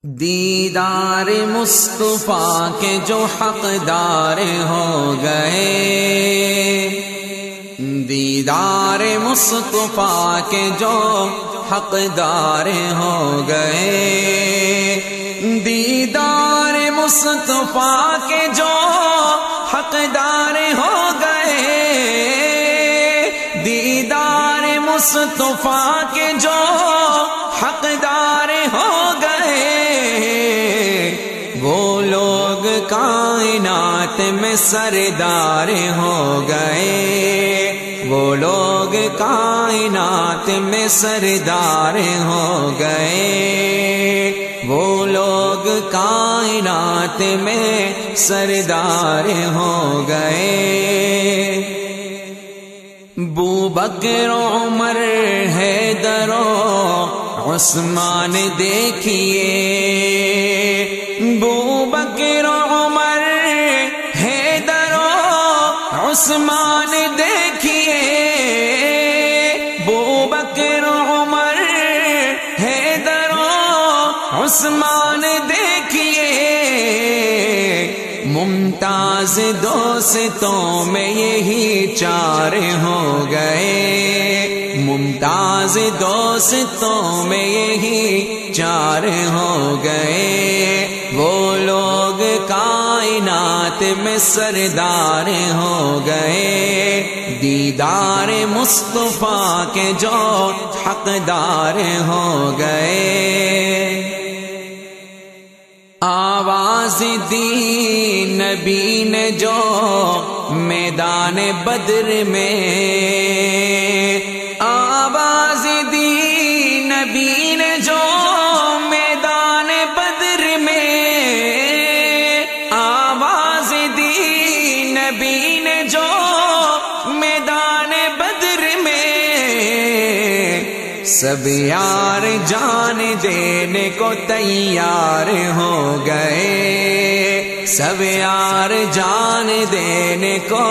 دیدار مصطفیٰ کے جو حقدار ہو گئے، دیدار مصطفیٰ کے جو حقدار ہو گئے، دیدار مصطفیٰ کے جو حقدار ہو گئے، دیدار مصطفیٰ کے جو حقدار ہو گئے، وہ لوگ کائنات میں سردار ہو گئے، وہ لوگ کائنات میں سردار ہو گئے، وہ لوگ کائنات میں سردار ہو گئے۔ بوبکر عمر حیدر عثمان دیکھیے، بوبکر عمر حیدر عثمان دیکھیے، بوبکر عمر حیدر عثمان دیکھیے، ممتاز دوستوں میں یہی چار ہو گئے، ممتاز دوستوں میں یہی چار ہو گئے، وہ لوگ کائنات میں سردار ہو گئے، دیدار مصطفیٰ کے جو حقدار ہو گئے۔ آواز دی نبی نے جو میدان بدر میں، آواز دی نبی نے جو میدان بدر میں، آواز دی نبی نے جو میدان بدر میں، سب یار جان دینے کو تیار ہو گئے، سب یار جان دینے کو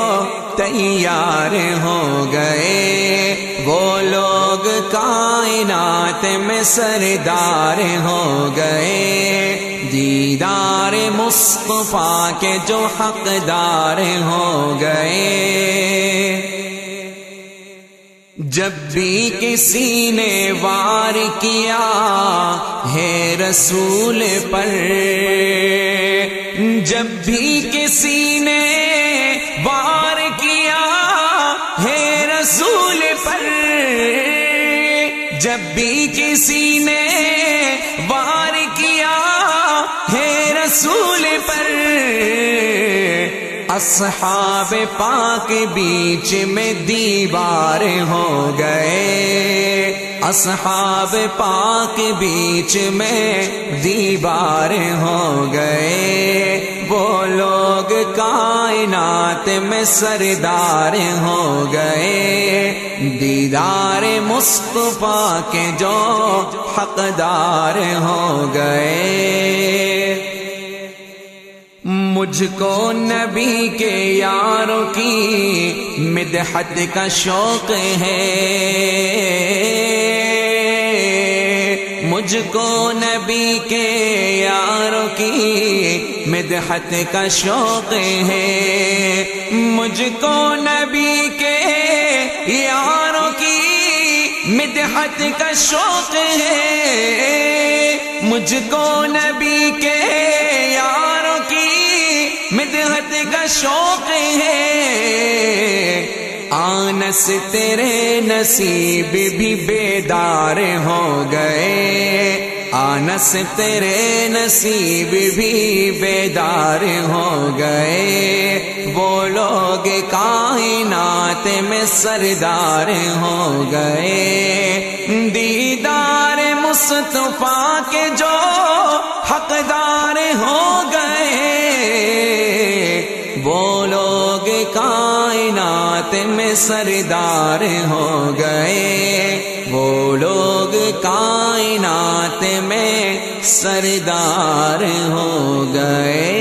تیار ہو گئے، وہ لوگ کائنات میں سردار ہو گئے، دیدار مصطفیٰ کے جو حقدار ہو گئے۔ جب بھی کسی نے وار کیا ہے رسول پر، جب بھی کسی نے وار کیا ہے رسول پر، جب بھی کسی نے وار کیا ہے رسول پر، اصحاب پاک بیچ میں دیوار ہو گئے، اصحاب پاک بیچ میں دیوار ہو گئے، وہ لوگ کائنات میں سردار ہو گئے، دیدار مصطفیٰ کے جو حقدار ہو گئے۔ مجھ کو نبی کے یاروں کی مدحت کا شوق ہے، مجھ کو نبی کے یاروں کی مدحت کا شوق ہے، مجھ کو نبی کے یاروں کی مدحت کا شوق ہے، مجھ کو نبی کے یاروں کی مدحت کا شوق ہے، آنس تیرے نصیب بھی بیدار ہو گئے، آنس تیرے نصیب بھی بیدار ہو گئے، وہ لوگ کائنات میں سردار ہو گئے، دیدار مصطفیٰ کے جو حقدار ہو گئے، وہ لوگ کائنات میں سردار ہو گئے، وہ لوگ کائنات میں سردار ہو گئے۔